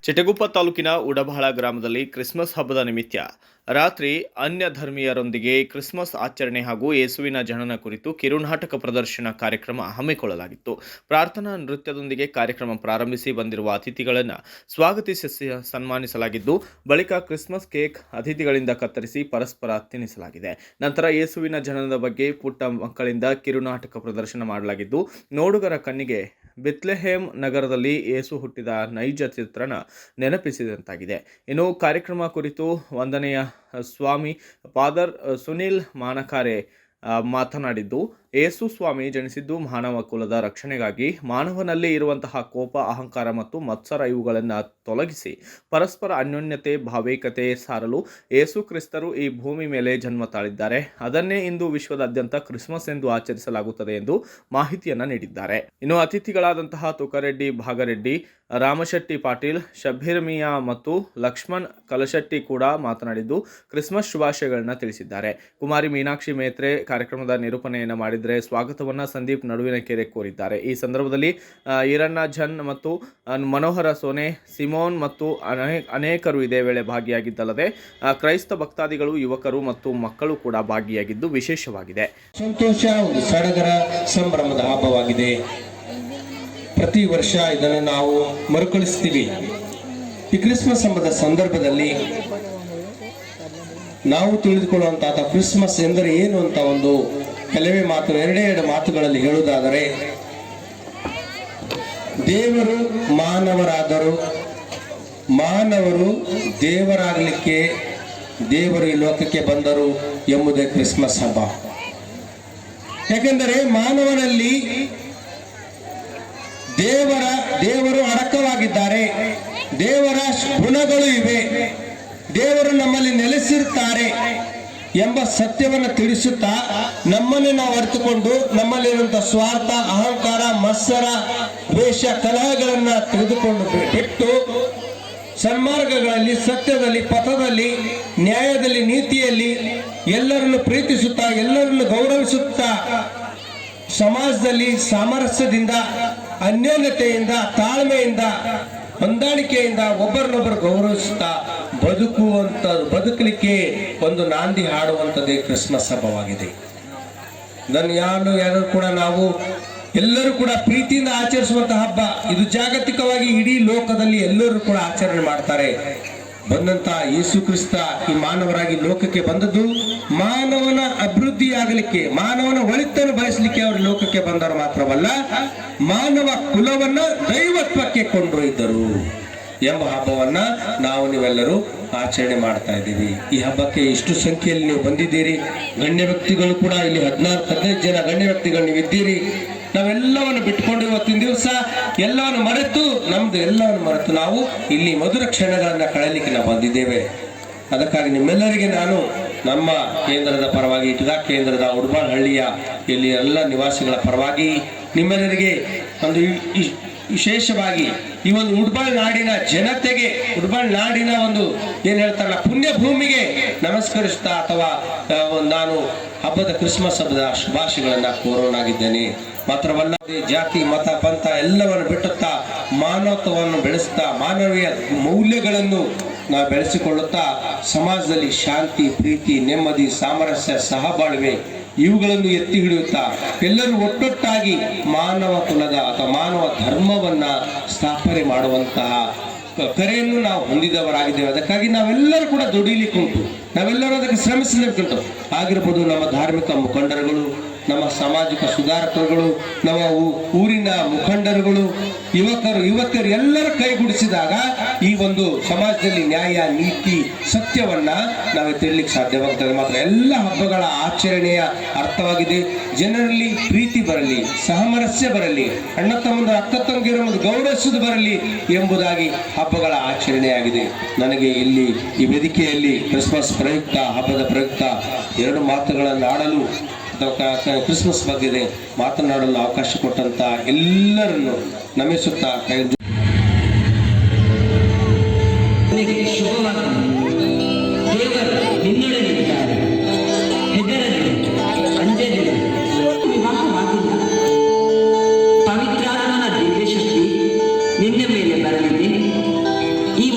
ಚಿಟಗುಪ್ಪ ತಾಲೂಕಿನ ಉಡಬಾಳ ಗ್ರಾಮದಲ್ಲಿ ಕ್ರಿಸ್ಮಸ್ ಹಬ್ಬದ ನಿಮಿತ್ತ ರಾತ್ರಿ ಅನ್ಯ ಧರ್ಮೀಯರೊಂದಿಗೆ ಕ್ರಿಸ್ಮಸ್ ಆಚರಣೆ ಹಾಗೂ ಯೇಸುವಿನ ಜನನ ಕುರಿತು ಕಿರುನಾಟಕ ಪ್ರದರ್ಶನ ಕಾರ್ಯಕ್ರಮ ಹಮ್ಮಿಕೊಳ್ಳಲಾಗಿತ್ತು. ಪ್ರಾರ್ಥನಾ ನೃತ್ಯದೊಂದಿಗೆ ಕಾರ್ಯಕ್ರಮ ಪ್ರಾರಂಭಿಸಿ ಬಂದಿರುವ ಅತಿಥಿಗಳನ್ನು ಸ್ವಾಗತಿಸಿ ಸನ್ಮಾನಿಸಲಾಗಿದ್ದು, ಬಳಿಕ ಕ್ರಿಸ್ಮಸ್ ಕೇಕ್ ಅತಿಥಿಗಳಿಂದ ಕತ್ತರಿಸಿ ಪರಸ್ಪರ ತಿನ್ನಿಸಲಾಗಿದೆ. ನಂತರ ಯೇಸುವಿನ ಜನನದ ಬಗ್ಗೆ ಪುಟ್ಟ ಮಕ್ಕಳಿಂದ ಕಿರುನಾಟಕ ಪ್ರದರ್ಶನ ಮಾಡಲಾಗಿದ್ದು, ನೋಡುಗರ ಕಣ್ಣಿಗೆ ಬೆತ್ಲೆಹೇಮ್ ನಗರದಲ್ಲಿ ಯೇಸು ಹುಟ್ಟಿದ ನೈಜ ಚಿತ್ರಣ ನೆನಪಿಸಿದಂತಾಗಿದೆ. ಇನ್ನು ಕಾರ್ಯಕ್ರಮ ಕುರಿತು ವಂದನೆಯ ಸ್ವಾಮಿ ಫಾದರ್ ಸುನಿಲ್ ಮಾನಕಾರೆ ಮಾತನಾಡಿದ್ದು, ಯೇಸು ಸ್ವಾಮಿ ಜನಿಸಿದ್ದು ಮಾನವ ಕುಲದ ರಕ್ಷಣೆಗಾಗಿ. ಮಾನವನಲ್ಲಿ ಇರುವಂತಹ ಕೋಪ, ಅಹಂಕಾರ ಮತ್ತು ಮತ್ಸರ ಇವುಗಳನ್ನು ತೊಲಗಿಸಿ ಪರಸ್ಪರ ಅನ್ಯೋನ್ಯತೆ, ಭಾವೈಕ್ಯತೆ ಸಾರಲು ಯೇಸು ಕ್ರಿಸ್ತರು ಈ ಭೂಮಿ ಮೇಲೆ ಜನ್ಮ ತಾಳಿದ್ದಾರೆ. ಅದನ್ನೇ ಇಂದು ವಿಶ್ವದಾದ್ಯಂತ ಕ್ರಿಸ್ಮಸ್ ಎಂದು ಆಚರಿಸಲಾಗುತ್ತದೆ ಎಂದು ಮಾಹಿತಿಯನ್ನು ನೀಡಿದ್ದಾರೆ. ಇನ್ನು ಅತಿಥಿಗಳಾದಂತಹ ತುಕಾರೆಡ್ಡಿ ಭಾಗರೆಡ್ಡಿ, ರಾಮಶೆಟ್ಟಿ ಪಾಟೀಲ್, ಶಬ್ಬೀರ್ ಮಿಯಾ ಮತ್ತು ಲಕ್ಷ್ಮಣ್ ಕಲಶೆಟ್ಟಿ ಕೂಡ ಮಾತನಾಡಿದ್ದು, ಕ್ರಿಸ್ಮಸ್ ಶುಭಾಶಯಗಳನ್ನು ತಿಳಿಸಿದ್ದಾರೆ. ಕುಮಾರಿ ಮೀನಾಕ್ಷಿ ಮೇತ್ರೆ ಕಾರ್ಯಕ್ರಮದ ನಿರೂಪಣೆಯನ್ನು ಮಾಡಿದರೆ ಸ್ವಾಗತವನ್ನು ಸಂದೀಪ್ ನಡುವಿನಕೆರೆ ಕೋರಿದ್ದಾರೆ. ಈ ಸಂದರ್ಭದಲ್ಲಿ ಈರಣ್ಣ ಜನ್ ಮತ್ತು ಮನೋಹರ ಸೋನೆ, ಸಿಮೋನ್ ಮತ್ತು ಅನೇಕರು ಇದೇ ವೇಳೆ ಭಾಗಿಯಾಗಿದ್ದಲ್ಲದೆ ಕ್ರೈಸ್ತ ಭಕ್ತಾದಿಗಳು, ಯುವಕರು ಮತ್ತು ಮಕ್ಕಳು ಕೂಡ ಭಾಗಿಯಾಗಿದ್ದು ವಿಶೇಷವಾಗಿದೆ. ಸಂತೋಷ, ಒಂದು ಸಡಗರ, ಸಂಭ್ರಮದ ಹಬ್ಬವಾಗಿದೆ. ಪ್ರತಿ ವರ್ಷ ಇದನ್ನು ನಾವು ಮರುಕಳಿಸ್ತೀವಿ. ಈ ಕ್ರಿಸ್ಮಸ್ ಹಬ್ಬದ ಸಂದರ್ಭದಲ್ಲಿ ನಾವು ತಿಳಿದುಕೊಳ್ಳುವಂತಹ ಕ್ರಿಸ್ಮಸ್ ಎಂದರೆ ಏನು ಅಂತ ಒಂದು ಕೆಲವೇ ಮಾತು, ಎರಡೇ ಮಾತುಗಳಲ್ಲಿ ಹೇಳುವುದಾದರೆ, ದೇವರು ಮಾನವರಾದರು, ಮಾನವರು ದೇವರಾಗಲಿಕ್ಕೆ ದೇವರು ಈ ಲೋಕಕ್ಕೆ ಬಂದರು ಎಂಬುದೇ ಕ್ರಿಸ್ಮಸ್ ಹಬ್ಬ. ಯಾಕೆಂದರೆ ಮಾನವನಲ್ಲಿ ದೇವರು ಅಡಕವಾಗಿದ್ದಾರೆ, ದೇವರ ಗುಣಗಳು ಇವೆ, ದೇವರು ನಮ್ಮಲ್ಲಿ ನೆಲೆಸಿರುತ್ತಾರೆ ಎಂಬ ಸತ್ಯವನ್ನು ತಿಳಿಸುತ್ತಾ ನಮ್ಮನ್ನು ನಾವು ಅರಿತುಕೊಂಡು ನಮ್ಮಲ್ಲಿರುವಂತಹ ಸ್ವಾರ್ಥ, ಅಹಂಕಾರ, ಮತ್ಸರ, ದ್ವೇಷ, ಕಲಹಗಳನ್ನು ತೆಗೆದುಕೊಂಡು ಬಿಟ್ಟು ಸನ್ಮಾರ್ಗಗಳಲ್ಲಿ, ಸತ್ಯದಲ್ಲಿ, ಪಥದಲ್ಲಿ, ನ್ಯಾಯದಲ್ಲಿ, ನೀತಿಯಲ್ಲಿ ಎಲ್ಲರನ್ನು ಪ್ರೀತಿಸುತ್ತಾ, ಎಲ್ಲರನ್ನು ಗೌರವಿಸುತ್ತಾ, ಸಮಾಜದಲ್ಲಿ ಸಾಮರಸ್ಯದಿಂದ, ಅನ್ಯೋನ್ಯತೆಯಿಂದ, ತಾಳ್ಮೆಯಿಂದ, ಹೊಂದಾಣಿಕೆಯಿಂದ ಒಬ್ಬರನ್ನೊಬ್ಬರು ಗೌರವಿಸುತ್ತಾ ಬದುಕಲಿಕ್ಕೆ ಒಂದು ನಾಂದಿ ಹಾಡುವಂಥದ್ದೇ ಕ್ರಿಸ್ಮಸ್ ಹಬ್ಬವಾಗಿದೆ. ಯಾರು ಕೂಡ ನಾವು ಎಲ್ಲರೂ ಕೂಡ ಪ್ರೀತಿಯಿಂದ ಆಚರಿಸುವಂತಹ ಹಬ್ಬ ಇದು. ಜಾಗತಿಕವಾಗಿ ಇಡೀ ಲೋಕದಲ್ಲಿ ಎಲ್ಲರೂ ಕೂಡ ಆಚರಣೆ ಮಾಡ್ತಾರೆ. ಬಂದಂತ ಯೇಸು ಕ್ರಿಸ್ತ ಈ ಮಾನವರಾಗಿ ಲೋಕಕ್ಕೆ ಬಂದದ್ದು ಮಾನವನ ಅಭಿವೃದ್ಧಿ ಆಗಲಿಕ್ಕೆ, ಮಾನವನ ಒಳಿತನ್ನು ಬಯಸಲಿಕ್ಕೆ ಅವರು ಲೋಕಕ್ಕೆ ಬಂದವರು ಮಾತ್ರವಲ್ಲ, ಮಾನವ ಕುಲವನ್ನ ದೈವತ್ವಕ್ಕೆ ಕೊಂಡೊಯ್ದರು ಎಂಬ ಹಬ್ಬವನ್ನ ನಾವು ನೀವೆಲ್ಲರೂ ಆಚರಣೆ ಮಾಡ್ತಾ ಇದ್ದೀವಿ. ಈ ಹಬ್ಬಕ್ಕೆ ಇಷ್ಟು ಸಂಖ್ಯೆಯಲ್ಲಿ ನೀವು ಬಂದಿದ್ದೀರಿ. ಗಣ್ಯ ವ್ಯಕ್ತಿಗಳು ಕೂಡ ಇಲ್ಲಿ 14-15 ಜನ ಗಣ್ಯ ವ್ಯಕ್ತಿಗಳು ನೀವು ಇದ್ದೀರಿ. ನಾವೆಲ್ಲವನ್ನು ಬಿಟ್ಕೊಂಡು ಇವತ್ತಿನ ದಿವಸ ಎಲ್ಲವನ್ನು ಮರೆತು ನಾವು ಇಲ್ಲಿ ಮಧುರ ಕ್ಷಣಗಳನ್ನ ಕಳೆಯಲಿಕ್ಕೆ ನಾವು ಬಂದಿದ್ದೇವೆ. ಅದಕ್ಕಾಗಿ ನಿಮ್ಮೆಲ್ಲರಿಗೆ ನಾನು ನಮ್ಮ ಕೇಂದ್ರದ ಪರವಾಗಿ, ಇಟಗಾ ಕೇಂದ್ರದ ಉಡಬಾಳ ಹಳ್ಳಿಯ ಇಲ್ಲಿ ಎಲ್ಲ ನಿವಾಸಿಗಳ ಪರವಾಗಿ ನಿಮ್ಮೆಲ್ಲರಿಗೆ ಒಂದು ವಿಶೇಷವಾಗಿ ಈ ಒಂದು ಉಡಬಾಳ ನಾಡಿನ ಜನತೆಗೆ, ಉಡಬಾಳ ನಾಡಿನ ಒಂದು ಏನ್ ಹೇಳ್ತಾರಲ್ಲ ಪುಣ್ಯ ಭೂಮಿಗೆ ನಮಸ್ಕರಿಸ್ತಾ ಅಥವಾ ನಾನು ಹಬ್ಬದ ಕ್ರಿಸ್ಮಸ್ ಹಬ್ಬದ ಶುಭಾಶಯಗಳನ್ನ ಕೋರೋನಾಗಿದ್ದೇನೆ. ಮಾತ್ರವಲ್ಲ, ಜಾತಿ, ಮತ, ಪಂಥ ಎಲ್ಲವನ್ನು ಬಿಟ್ಟುತ್ತಾ ಮಾನವತ್ವವನ್ನು ಬೆಳೆಸ್ತಾ, ಮಾನವೀಯ ಮೌಲ್ಯಗಳನ್ನು ನಾವು ಬೆಳೆಸಿಕೊಳ್ಳುತ್ತಾ ಸಮಾಜದಲ್ಲಿ ಶಾಂತಿ, ಪ್ರೀತಿ, ನೆಮ್ಮದಿ, ಸಾಮರಸ್ಯ, ಸಹಬಾಳ್ವೆ ಇವುಗಳನ್ನು ಎತ್ತಿ ಹಿಡಿಯುತ್ತಾ ಎಲ್ಲರೂ ಒಟ್ಟೊಟ್ಟಾಗಿ ಮಾನವ ಕುಲದ ಅಥವಾ ಮಾನವ ಧರ್ಮವನ್ನ ಸ್ಥಾಪನೆ ಮಾಡುವಂತಹ ಕರೆಯನ್ನು ನಾವು ಹೊಂದಿದವರಾಗಿದ್ದೇವೆ. ಅದಕ್ಕಾಗಿ ನಾವೆಲ್ಲರೂ ಕೂಡ ದುಡಿಲಿಕ್ಕುಂಟು, ನಾವೆಲ್ಲರೂ ಅದಕ್ಕೆ ಶ್ರಮಿಸಲಿಕ್ಕುಂಟು. ಆಗಿರ್ಬೋದು ನಮ್ಮ ಧಾರ್ಮಿಕ ಮುಖಂಡರುಗಳು, ನಮ್ಮ ಸಾಮಾಜಿಕ ಸುಧಾರಕರುಗಳು, ನಮ್ಮ ಊರಿನ ಮುಖಂಡರುಗಳು, ಯುವಕರು ಎಲ್ಲರ ಕೈಗೂಡಿಸಿದಾಗ ಈ ಒಂದು ಸಮಾಜದಲ್ಲಿ ನ್ಯಾಯ, ನೀತಿ, ಸತ್ಯವನ್ನ ನಾವು ತಿಳಿಲಿಕ್ಕೆ ಸಾಧ್ಯವಾಗ್ತದೆ. ಮಾತ್ರ ಎಲ್ಲ ಹಬ್ಬಗಳ ಆಚರಣೆಯ ಅರ್ಥವಾಗಿದೆ, ಜನರಲ್ಲಿ ಪ್ರೀತಿ ಬರಲಿ, ಸಾಮರಸ್ಯ ಬರಲಿ, ಅಣ್ಣ ತಮ್ಮಂದ ಅಕ್ಕ ತಂಗಿಯರನ್ನು ಗೌರವಿಸುವುದು ಬರಲಿ ಎಂಬುದಾಗಿ ಹಬ್ಬಗಳ ಆಚರಣೆಯಾಗಿದೆ. ನನಗೆ ಇಲ್ಲಿ ಈ ವೇದಿಕೆಯಲ್ಲಿ ಕ್ರಿಸ್ಮಸ್ ಪ್ರಯುಕ್ತ, ಹಬ್ಬದ ಪ್ರಯುಕ್ತ 2 ಮಾತುಗಳನ್ನು ಆಡಲು, ಕ್ರಿಸ್ಮಸ್ ಬಗ್ಗೆ ಮಾತನಾಡಲು ಅವಕಾಶ ಕೊಟ್ಟಂತ ಎಲ್ಲರನ್ನು ನಮಿಸುತ್ತಾ ಪವಿತ್ರಾತ್ಮನ ದಿವ್ಯ ಶಕ್ತಿ ನಿನ್ನ ಮೇಲೆ ಬರಲಿದೆ. ಈ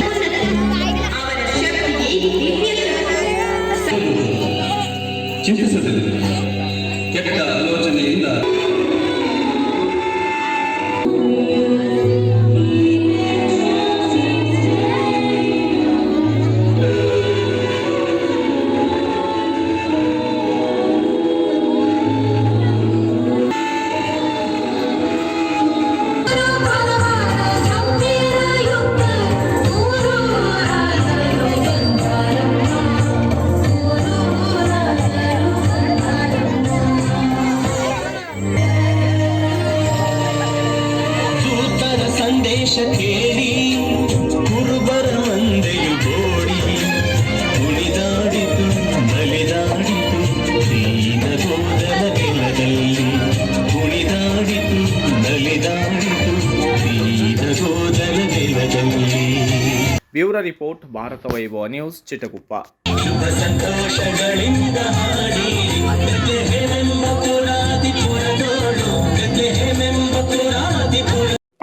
ಬ್ಯೂರೋ ರಿಪೋರ್ಟ್ ಭಾರತ ವೈಭವ news Chitguppa.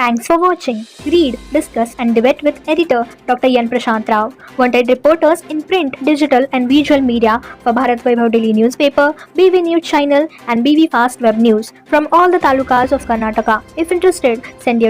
Thanks for watching. Read, discuss and debate with editor Dr. Yan Prashant Rao. Wanted reporters in print, digital and visual media for Bharat Vaibhav Daily Newspaper, BV News Channel and BV Fast Web News from all the talukas of Karnataka. If interested, send your